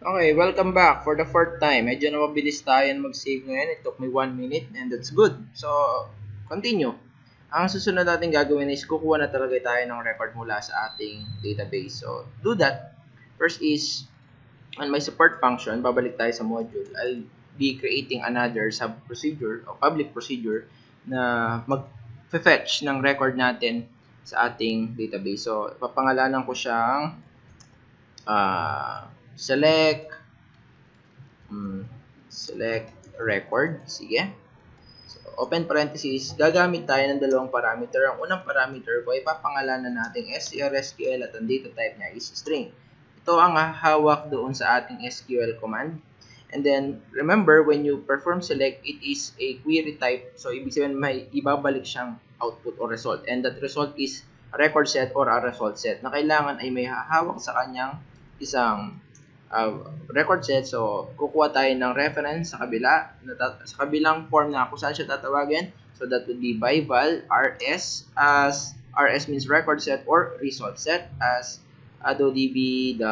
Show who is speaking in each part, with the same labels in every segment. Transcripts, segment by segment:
Speaker 1: Okay, welcome back for the fourth time. Medyo mabilis tayo na mag-save ngayon. It took me 1 minute and that's good. So, continue. Ang susunod natin gagawin is kukuha na talaga tayo ng record mula sa ating database. So, do that. First is, on my support function, babalik tayo sa module. I'll be creating another sub-procedure o public procedure na mag-fetch ng record natin sa ating database. So, papangalanan ko siyang select record. Sige. So, open parenthesis. Gagamit tayo ng dalawang parameter. Ang unang parameter ko ay papangalanan natin strSQL at ang data type niya is string. Ito ang hawak doon sa ating SQL command. And then, remember, when you perform select, it is a query type. So, ibig sabihin, may ibabalik siyang output or result. And that result is a record set or a result set na kailangan ay may hawak sa kanyang isang record set. So, kukuha tayo ng reference sa kabila, sa kabilang form na kung saan siya tatawagin. So, that would be by val rs, as rs means record set or result set, as adodb.record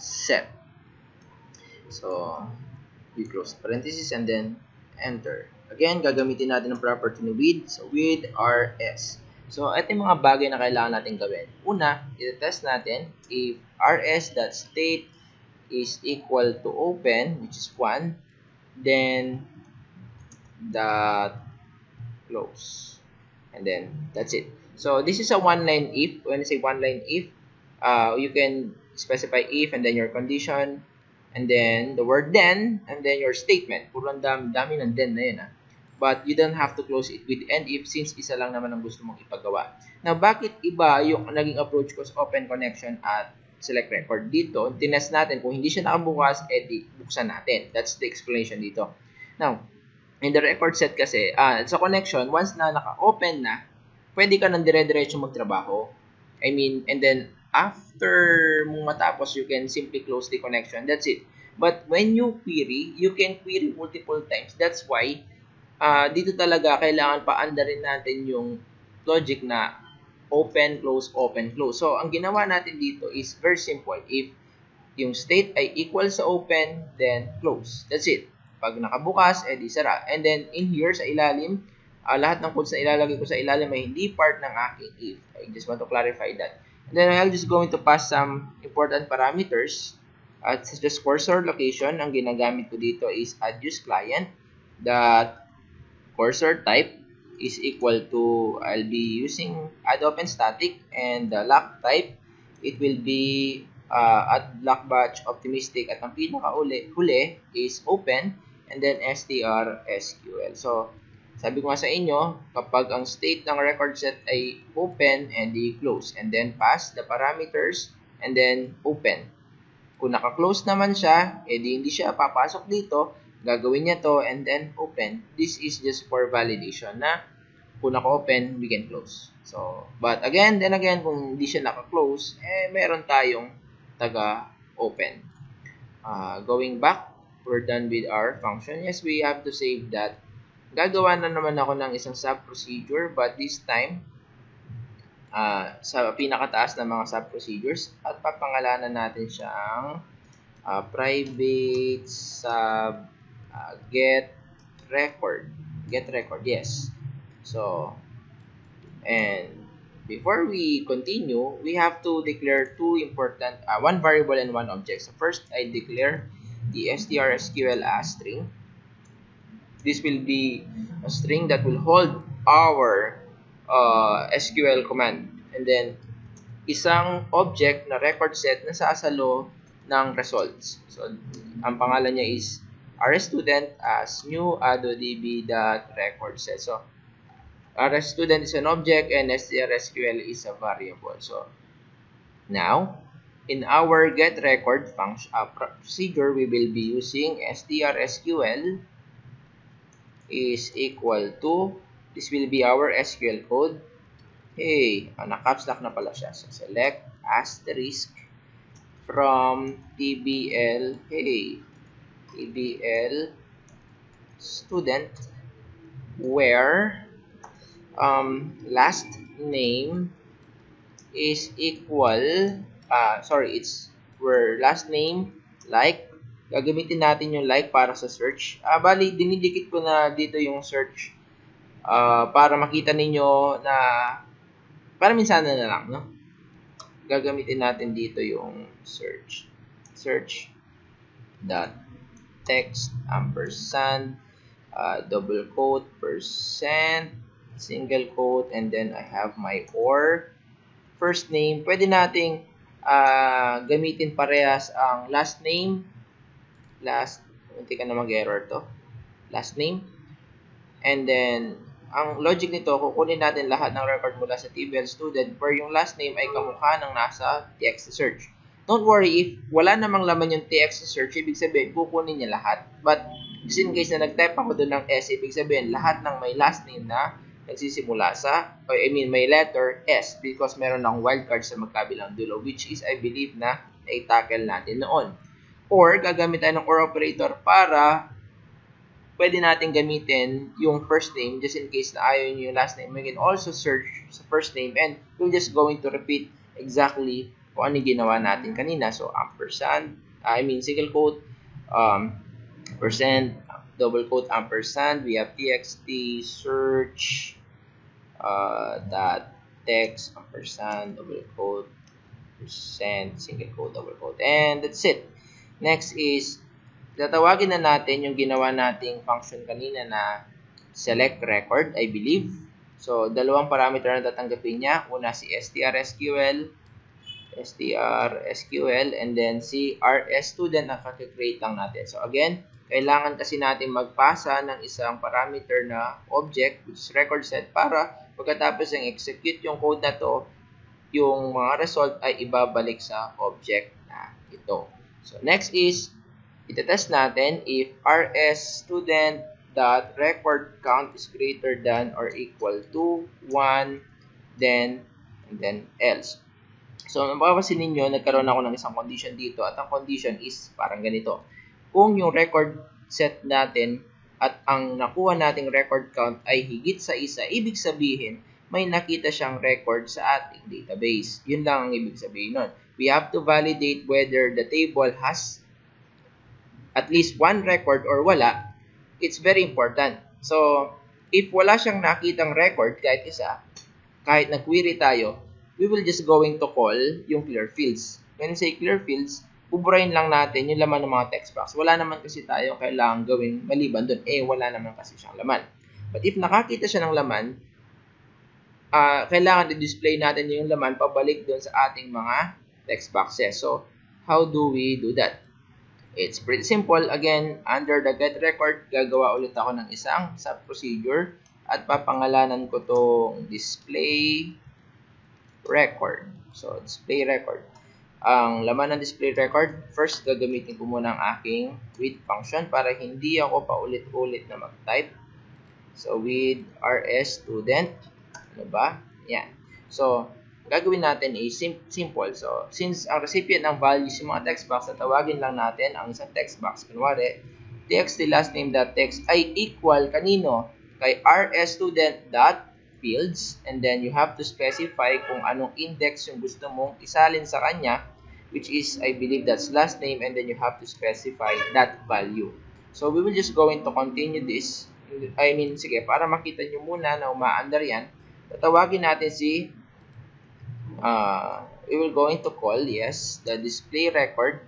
Speaker 1: set. So, we close parenthesis and then enter. Again, gagamitin natin ang property ni with. So, with rs. So, ito yung mga bagay na kailangan natin gawin. Una, i-test natin if rs.state is equal to open, which is 1, then dot close. And then, that's it. So, this is a one-line if. When I say one-line if, you can specify if and then your condition, and then the word then, and then your statement. Puro dami ng then na yun, But you don't have to close it with end if since isa lang naman ang gusto mong ipagawa. Now, bakit iba yung naging approach ko sa open connection at select record? Dito, tinest natin. Kung hindi siya nakabukas, edi buksan natin. That's the explanation dito. Now, in the record set kasi, sa connection, once na naka-open na, pwede ka nang dire-diretso magtrabaho. I mean, and then, after mong matapos, you can simply close the connection. That's it. But when you query, you can query multiple times. That's why, dito talaga kailangan paandarin natin yung logic na open, close, open, close. So, ang ginawa natin dito is very simple. If yung state ay equal sa open, then close. That's it. Pag nakabukas, edi sara. And then, in here, sa ilalim, lahat ng codes na ilalagay ko sa ilalim ay hindi part ng aking if. I just want to clarify that. And then, I'm just going to pass some important parameters. At such as cursor location, ang ginagamit ko dito is addUseClient that cursor type is equal to, I'll be using add_open_static, and the lock type, it will be add_block_batch optimistic, at ang pinaka-huli is open, and then strSQL. So, sabi ko nga sa inyo, kapag ang state ng record set ay open, and di close, and then pass the parameters, and then open. Kung naka-close naman siya, edi hindi siya papasok dito, gagawin niya to and then open. This is just for validation na kung naka-open, we can close. So, but again, kung hindi siya naka-close, meron tayong taga-open. Going back, we're done with our function. Yes, we have to save that. Gagawa na naman ako ng isang sub-procedure, but this time, sa pinakataas na mga sub-procedures, at papangalanan natin siyang private sub get record, yes. So, and before we continue, we have to declare two important, one variable and one object. So first, I declare the strSQL as string. This will be a string that will hold our SQL command, and then isang object na record set na sasalo ng results. So, ang pangalan niya is rsstudent as new adodb.record set. So, rsstudent is an object and strSQL is a variable. So, now, in our getRecord function procedure, we will be using strSQL is equal to, this will be our SQL code. Hey, naka-caps lock na pala siya. So, select asterisk from tbl, tbl student, where last name is equal, it's where last name, like, gagamitin natin yung like para sa search. Bali, dinidikit ko na dito yung search para makita ninyo na para minsan na lang, no? Gagamitin natin dito yung search. Search dot text ampersand double quote percent single quote, and then I have my or first name. Pwede nating gamitin parehas ang last name, hindi ka na mag-error to, last name, and then ang logic nito, kukunin natin lahat ng record mula sa TVL student where yung last name ay kamukha ng nasa TXT search. Don't worry if wala namang laman yung TXT search, ibig sabihin kukunin niya lahat. But just in case na nag-type ako doon ng S, ibig sabihin lahat ng may last name na nagsisimula sa, may letter S, because meron akong wildcard sa magkabilang dulo, which is I believe na i-tackle natin noon. Or gagamit tayo ng OR operator para pwede natin gamitin yung first name just in case na ayaw nyo yung last name. We can also search sa first name and we're just going to repeat exactly kung ano ginawa natin kanina. So, ampersand, single quote, percent, double quote, ampersand. We have txt search dot text ampersand double quote percent single quote double quote, and that's it. Next is tatawagin na natin yung ginawa nating function kanina na select record, I believe. So dalawang parameter na tatanggapin niya, una si strSQL, and then si rsstudent na kaka-create lang natin. So again, kailangan kasi natin magpasa ng isang parameter na object, which is record set, para pagkatapos ng execute yung code na to, yung mga result ay ibabalik sa object na ito. So next is, itetest natin if rsstudent.record count is greater than or equal to 1, then, and then else. So, mapapansin ninyo, nagkaroon ako ng isang condition dito at ang condition is parang ganito. Kung yung record set natin at ang nakuha nating record count ay higit sa isa, ibig sabihin, may nakita siyang record sa ating database. Yun lang ang ibig sabihin nun. We have to validate whether the table has at least one record or wala. It's very important. So, if wala siyang nakitang record, kahit isa, kahit nag-query tayo, we will just going to call yung clear fields. When say clear fields, buburahin lang natin yung laman ng mga text box. Wala naman kasi tayo kailangan gawing maliban doon. Wala naman kasi siyang laman. But if nakakita siya ng laman, kailangan i-display natin yung laman pabalik doon sa ating mga text boxes. So, how do we do that? It's pretty simple. Again, under the get record, gagawa ulit ako ng isang sub-procedure at papangalanan ko tong display record. So, display record. Ang laman ng display record, first gagamitin ko muna ang aking with function para hindi ako paulit-ulit na mag-type. So, with rsstudent, ano ba? Yan. So, gagawin natin ay simple. So, since ang recipient ng values yung mga text box, tawagin lang natin ang isang text box. Kunwari, txt last name.text ay equal kanino? Kay rsstudent.fields, and then you have to specify kung anong index yung gusto mong isalin sa kanya, which is, I believe that's last name, and then you have to specify that value. So, we will just going to continue this. Sige, para makita nyo muna na umaandar yan, tatawagin natin si we will going to call, yes, the display record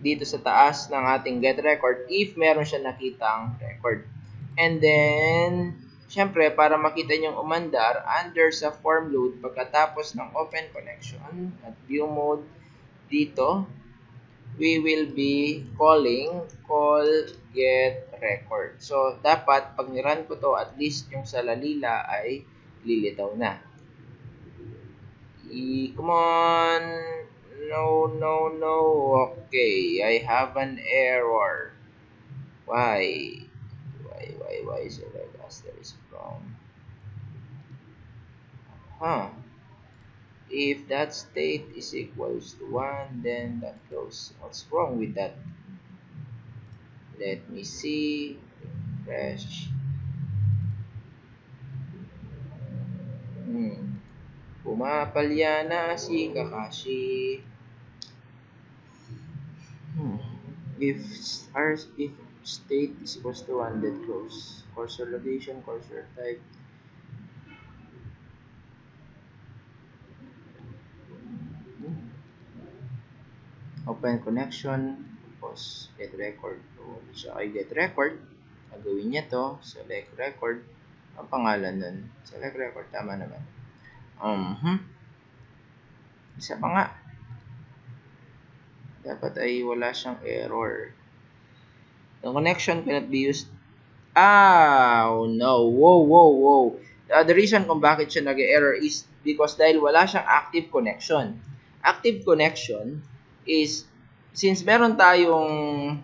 Speaker 1: dito sa taas ng ating get record if meron siya nakitang record. And then, syempre, para makita nyong umandar, under sa form load, pagkatapos ng open connection at view mode dito, we will be calling call get record. So, dapat, pag nirun ko to, at least yung sa lalila ay lilitaw na. Come on. No. Okay, I have an error. Why is it like as there is from? If that state is equals to 1, then that goes. What's wrong with that? Let me see. Refresh. Pumapalya na si Kakashi. if state is equals to 1, then close. Cursor location, cursor type. Open connection, tapos get record. So, siya ay get record. Gagawin niya to, select record. Ang pangalan nun, select record, tama naman. Isa pa nga. Dapat ay wala siyang error. The connection cannot be used. Oh no, whoa. The reason kung bakit siya nag-error is because dahil wala siyang active connection. Active connection is, since meron tayong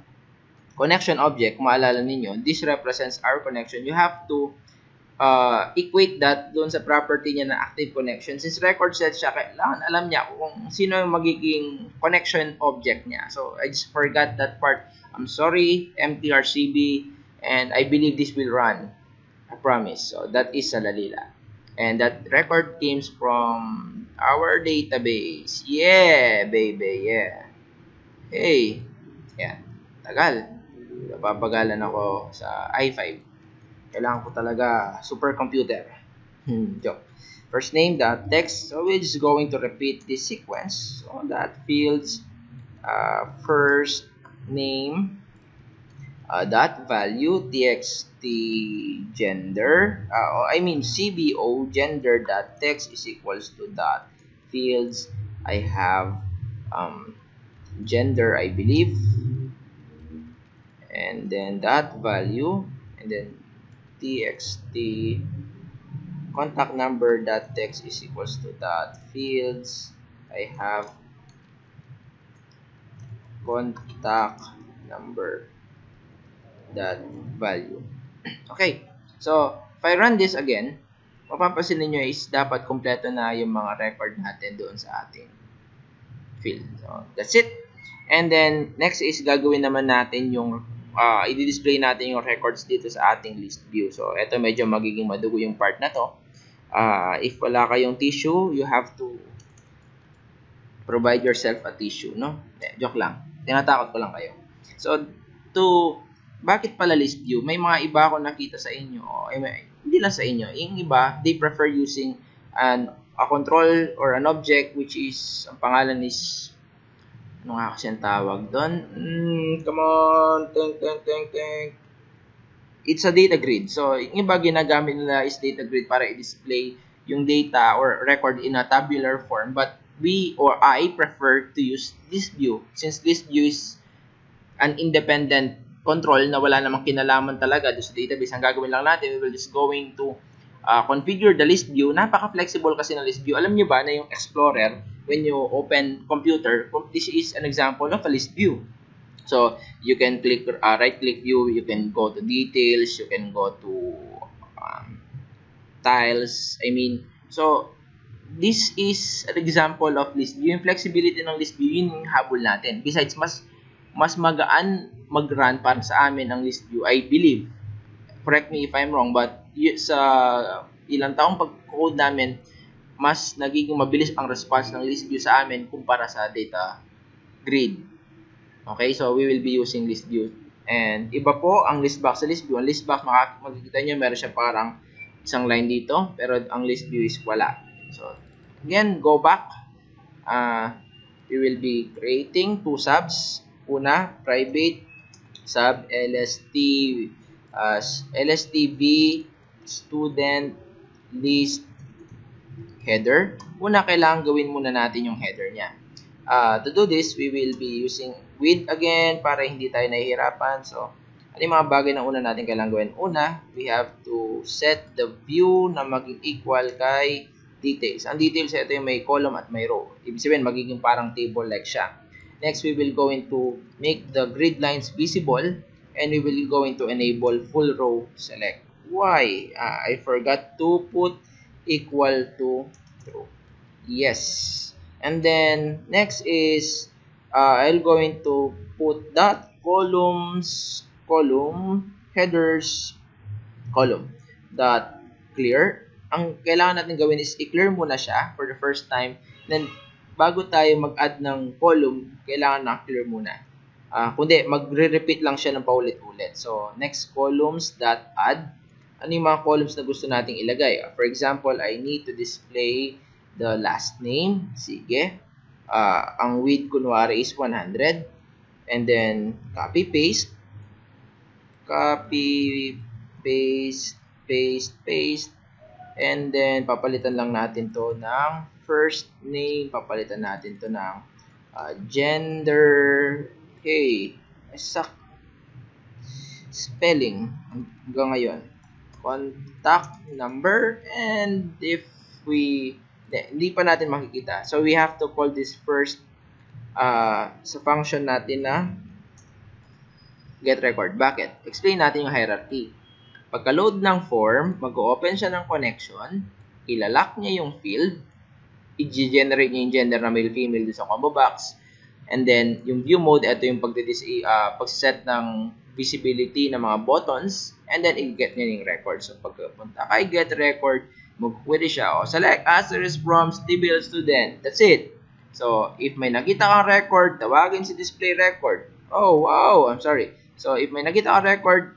Speaker 1: connection object, maalala ninyo, this represents our connection. You have to equate that doon sa property niya na active connection. Since record set siya, kailangan alam niya kung sino yung magiging connection object niya. So, I just forgot that part. I'm sorry, MTRCB, and I believe this will run. I promise. So, that is Salalila. And that record came from our database. Yeah, baby, yeah. Hey, yan. Tagal. Napapagalan ako sa i5. Kailangan ko talaga supercomputer. Joke. First name, dot text. So we're just going to repeat this sequence. So that fields first name dot value txt gender. CBO gender dot text is equals to dot fields. I have gender, I believe, and then dot value, and then txt contact number dot text is equals to dot fields. I have contact number dot value. Okay, so if I run this again, mapapansin niyo is dapat kompleto na yung mga record natin doon sa ating field. So that's it. And then next is gagawin naman natin yung i-display natin yung records dito sa ating list view. So ito medyo magiging madugo yung part na to. If wala kayong tissue, you have to provide yourself a tissue, no? Joke lang. Tinatakot ko lang kayo. So bakit pala list view? May mga iba ako nakita sa inyo, hindi lang sa inyo. Yung iba, they prefer using a control or an object which is, ang pangalan is, ano nga kasi ang tawag doon? Come on, think. It's a data grid. So, yung iba ginamit nila is data grid para i-display yung data or record in a tabular form. But I prefer to use list view, since list view is an independent control na wala namang kinalaman talaga doon sa database. Ang gagawin lang natin, we will just going to configure the list view. Napaka-flexible kasi ng list view. Alam nyo ba na yung Explorer, when you open computer, this is an example of a list view. So, you can click right-click view, you can go to details, you can go to tiles. So, this is an example of list view. Yung flexibility ng list view, yun yung habol natin. Besides, mas magaan mag-run para sa amin ang list view, I believe. Correct me if I'm wrong, but sa ilang taong pag-code namin, mas nagiging mabilis ang response ng list view sa amin kumpara sa data grid. Okay, so we will be using list view. And iba po ang list box sa list view. Ang list box, makikita nyo, meron siya parang isang line dito, pero ang list view is wala. So, again, go back. We will be creating two subs. Una, private sub lstb student list header. Una, kailangan gawin muna natin yung header niya. To do this, we will be using with again para hindi tayo nahihirapan. So, ano yung mga bagay na una natin kailangan gawin? Una, we have to set the view na maging equal kay details. Ang details, ito yung may column at may row. Ibig sabihin, magiging parang table-like siya. Next, we will going to make the grid lines visible, and we will going to enable full row select. Why? I forgot to put equal to true. Yes. And then next is I'll going to put dot column headers column dot clear. Ang kailangan natin gawin is i-clear muna siya for the first time. Then bago tayo mag-add ng column, kailangan na clear muna. Kundi magre-repeat lang siya ng paulit-ulit. So, next columns dot add. Ano yung mga columns na gusto nating ilagay? For example, I need to display the last name. Sige. Ang width kunwari is 100. And then, copy, paste. Copy, paste, paste, paste. And then, papalitan lang natin to ng first name. Papalitan natin to ng gender. Hey, spelling hanggang ngayon. Contact number. And if hindi pa natin makikita. So, we have to call this first sa function natin na get record. Bakit? Explain natin yung hierarchy. Pagka-load ng form, mag-open siya ng connection, ilalock niya yung field, i-generate niya yung gender na male-female sa combo box, and then yung view mode, ito yung pag-set ng visibility ng mga buttons, and then i-get niya yung record. So pagpunta kay get record, mag-query siya, select asterisk from TBL student. That's it. So if may nakita kang record, tawagin si display record. Oh, wow, I'm sorry. So if may nakita kang record,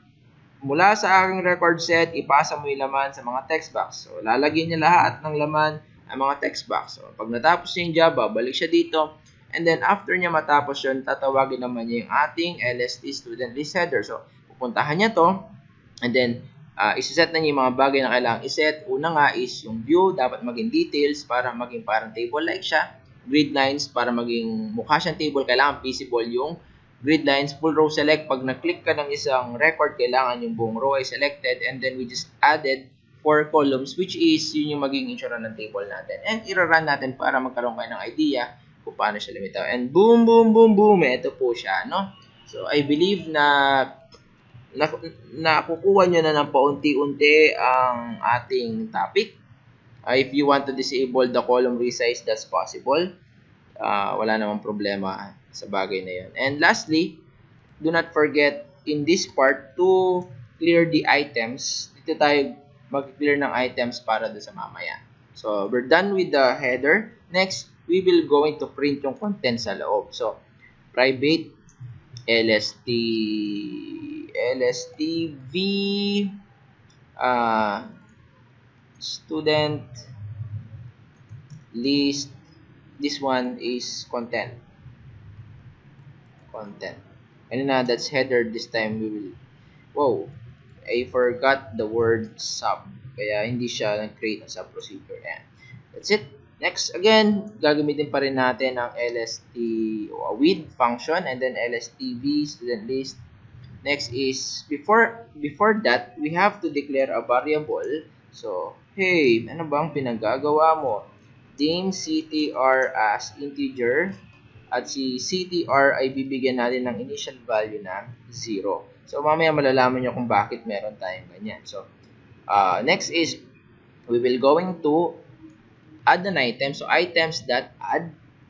Speaker 1: mula sa aking record set, ipasa mo yung laman sa mga text box. So, lalagyan niya lahat ng laman ang mga text box. So, pag natapos niya yung job, babalik siya dito. And then, after niya matapos yun, tatawagin naman niya yung ating LST student list header. So, pupuntahan niya to. And then, isiset na niya yung mga bagay na kailangang iset. Una nga is yung view, dapat maging details para maging parang table-like siya. Grid lines para maging mukha siyang table, kailangan visible yung grid lines, full row select. Pag na-click ka ng isang record, kailangan yung buong row ay selected. And then we just added 4 columns, which is yun yung magiging itsura ng table natin. And i-run natin para magkaroon kayo ng idea kung paano siya lumitaw. And boom, boom, boom, boom. Ito po siya, no? So, I believe na nakukuha nyo na ng paunti-unti ang ating topic. If you want to disable the column resize, that's possible. Wala namang problema sa bagay na yun. And lastly, do not forget in this part to clear the items. Dito tayo mag-clear ng items para doon sa mamaya. So, we're done with the header. Next, we will going to print yung content sa loob. So, private LSTV student list. This one is content. And that's header. This time we will, wow, I forgot the word sub, kaya hindi siya nag-create ng sub procedure. And that's it. Next, again, gagamitin pa rin natin ang LST with function and then LSTV student list. Next is before that we have to declare a variable. So, hey, ano bang pinagagawa mo? Name CTR as integer. At si CTR ay bibigyan natin ng initial value na 0. So, mamaya malalaman nyo kung bakit meron tayong ganyan. So, next is, we will going to add an item. So, items.add.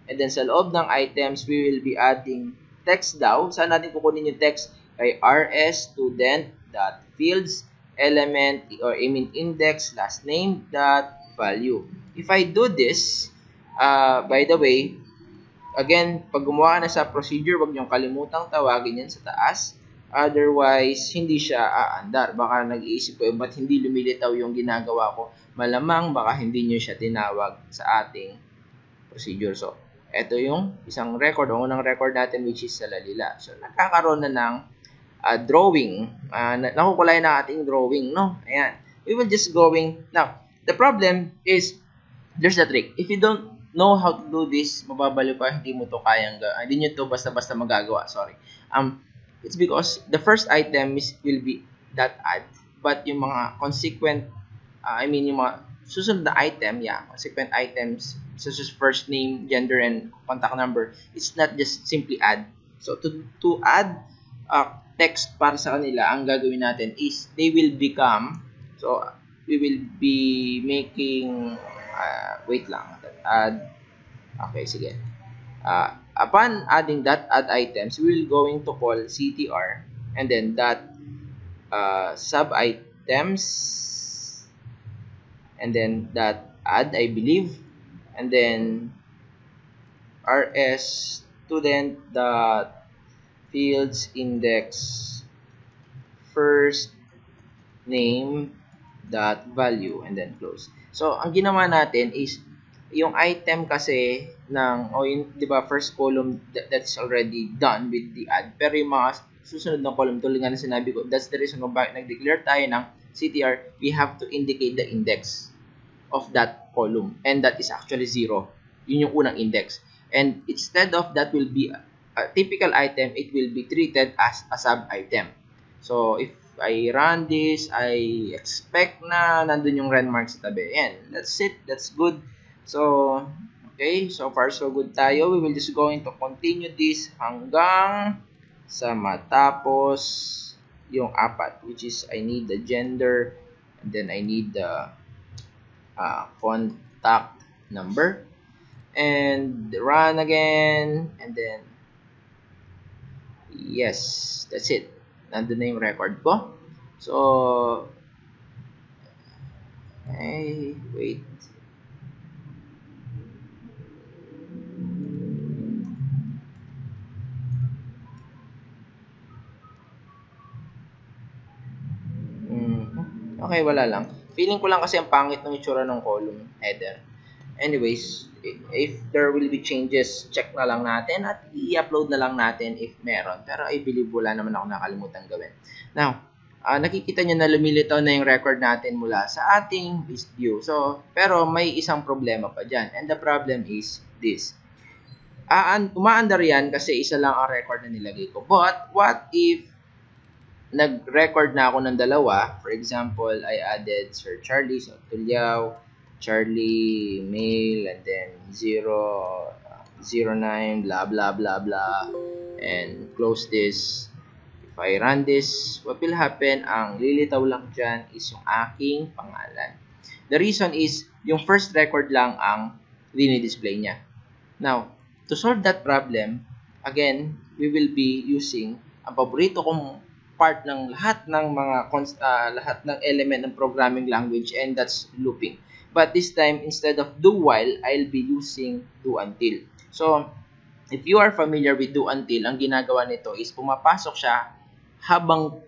Speaker 1: And then, sa loob ng items, we will be adding text daw. Saan natin kukunin yung text? Kay rs_student.fields element, or index, last name, value. If I do this, by the way, again, pag gumawa ka na sa procedure, wag niyong kalimutang tawagin yan sa taas. Otherwise, hindi siya aandar. Baka nag-iisip ko, ba't hindi lumilitaw yung ginagawa ko? Malamang, baka hindi niyo siya tinawag sa ating procedure. So, ito yung isang record, o unang record natin, which is sa lalila. So, nagkakaroon na ng drawing. Nakukulay na ating drawing, no? Ayan. We will just going. Now, the problem is, there's the trick. If you don't know how to do this, mababaliw ka, hindi mo to kayang, hindi nyo to basta-basta magagawa, sorry. It's because the first item will be .add, but yung mga consequent, yung mga susunod na item, consequent items, such as first name, gender, and contact number, it's not just simply add. So, to add text para sa kanila, ang gagawin natin is, they will become, so, we will be making, wait lang, add, okay, sige. Upon adding add items, we will going to call CTR, and then sub items, and then add, I believe, and then rs student fields index first name dot value and then close. So ang ginawa natin is yung item kasi ng yung 'di ba first column that's already done with the add, pero yung mga susunod na column tulad nga ng sinabi ko, that's the reason kung bakit nag-declare tayo ng CTR. We have to indicate the index of that column, and that is actually 0. Yun yung unang index, and instead of that will be a typical item, it will be treated as a sub item. So if I run this, I expect na nandun yung run mark sa tabi. Yan, that's it, that's good. So okay, so far so good tayo. We will just going to continue this hanggang sa matapos yung 4, which is I need the gender, and then I need the contact number, and run again, and then yes, that's it. Nandun na yung record ko. So hey, wait. Okay, wala lang. Feeling ko lang kasi ang pangit ng itsura ng column header. Anyways, if there will be changes, check na lang natin at i-upload na lang natin if meron. Pero I believe wala naman ako nakalimutan gawin. Now, nakikita nyo na lumilitaw na yung record natin mula sa ating list view. So, pero may isang problema pa dyan. And the problem is this. Umaandar yan kasi isa lang ang record na nilagay ko. But, what if nag-record na ako ng dalawa? For example, I added Sir Charlie, so Tulyao, Charlie, male, and then 009, blah, blah, blah, blah, and close this. If I run this, what will happen? Ang lilitaw lang dyan is yung aking pangalan. The reason is, yung first record lang ang dinidisplay niya. Now, to solve that problem, again, we will be using ang paborito kong part ng lahat ng mga lahat ng element ng programming language, and that's looping. But this time, instead of do while, I'll be using do until. So, if you are familiar with do until, ang ginagawa nito is pumapasok siya habang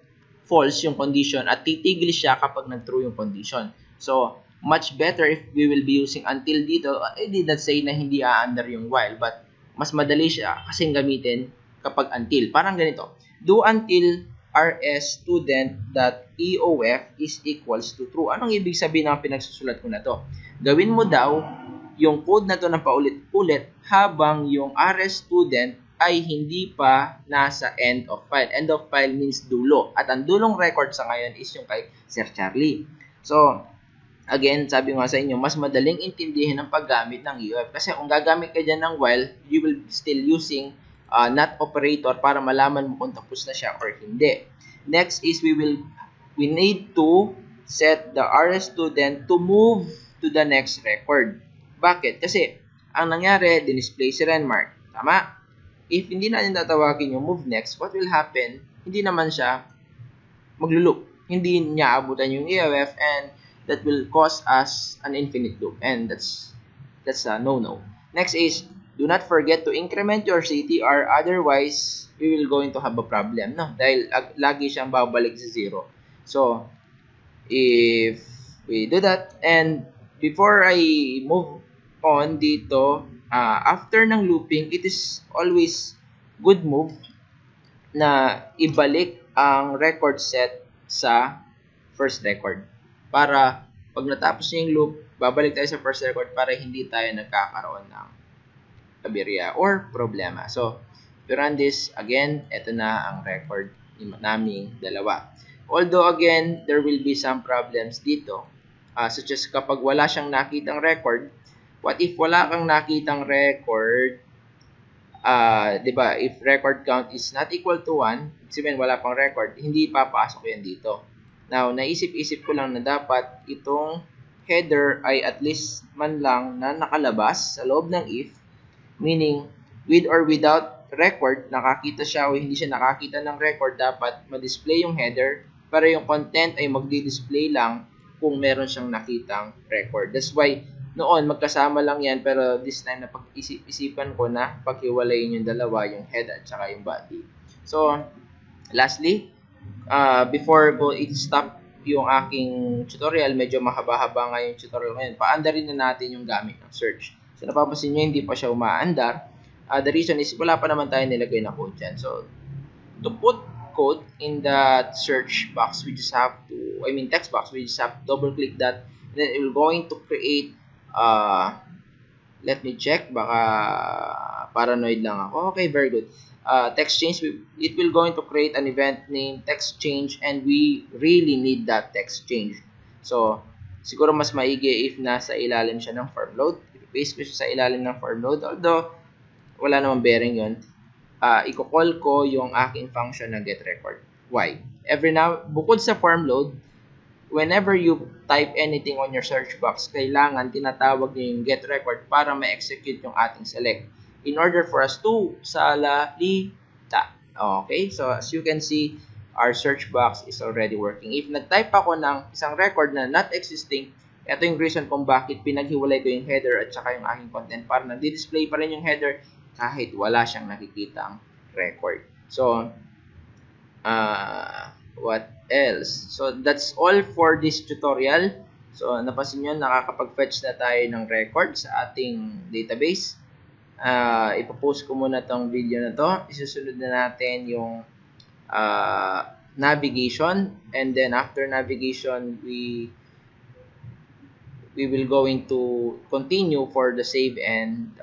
Speaker 1: false yung condition at titigil siya kapag nag-true yung condition. So, much better if we will be using until dito. I did not say na hindi aandar yung while, but mas madali siya kasing gamitin kapag until. Parang ganito. Do until rsstudent.eof is equals to true. Anong ibig sabihin ng pinagsusulat ko na to? Gawin mo daw yung code na to ng paulit-ulit habang yung rsstudent ay hindi pa nasa end of file. End of file means dulo. At ang dulong record sa ngayon is yung kay Sir Charlie. So, again, sabi nga sa inyo, mas madaling intindihin ang paggamit ng EOF. Kasi kung gagamit ka dyan ng while, you will still using not operator para malaman mo kung tapos na siya or hindi. Next is we need to set the rsstudent to move to the next record. Bakit? Kasi ang nangyari, dinisplay si Renmark. Tama? If hindi natin tatawagin yung move next, what will happen? Hindi naman siya magluloop. Hindi niya abutan yung EOF, and that will cause us an infinite loop, and that's a no-no. Next is do not forget to increment your CTR, otherwise we will going to have a problem, no? Dahil lagi siyang babalik sa 0. So, if we do that, and before I move on dito, after ng looping, it is always good move na ibalik ang record set sa first record. Para pag natapos niya yung loop, babalik tayo sa first record para hindi tayo nagkakaroon ng aberya or problema. So, if you run this, again, ito na ang record naming dalawa. Although, again, there will be some problems dito. Such as kapag wala siyang nakitang record, what if wala kang nakitang record, diba, if record count is not equal to 1, sabihin wala pang record, hindi papasok yan dito. Now, naisip-isip ko lang na dapat itong header ay at least man lang na nakalabas sa loob ng if, meaning with or without record, nakakita siya o hindi siya nakakita ng record, dapat ma-display yung header para yung content ay magdi-display lang kung meron siyang nakitang record. That's why noon magkasama lang yan, pero this time na pag-isipan ko na paghiwalayin yung dalawa, yung head at saka yung body. So, lastly, before go stop yung aking tutorial, medyo mahaba-haba nga yung tutorial ngayon, paandarin na natin yung gamit ng search. So, napapansin nyo, hindi pa siya umaandar. The reason is, wala pa naman tayo nilagay na code dyan. So, to put code in the search box, we just have to, text box, we just have to double click that. Then, it will going to create, let me check, baka paranoid lang ako. Okay, very good. Text change, it will going to create an event named text change, and we really need that text change. So, siguro mas maigi if nasa ilalim siya ng form load. I-paste ko siya sa ilalim ng form load, although wala namang bearing yun. I-call ko yung aking function na get record. Why? Bukod sa form load, whenever you type anything on your search box, kailangan tinatawag niyo yung get record para ma-execute yung ating select, in order for us to salalita. Okay? So, as you can see, our search box is already working. If nag-type ako ng isang record na not existing, ito yung reason kung bakit pinaghiwalay ko yung header at saka yung aking content para nag-display pa rin yung header kahit wala siyang nakikitang record. So, what else? So, that's all for this tutorial. So, napansin nyo, nakakapag-fetch na tayo ng record sa ating database. Ipopost ko muna tong video na to. Isusunod na natin yung navigation, and then after navigation, we will going to continue for the save and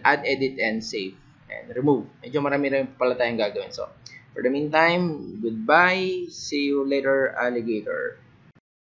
Speaker 1: add, edit, and save and remove. Medyo marami pala tayong gagawin. So, for the meantime, goodbye. See you later, alligator.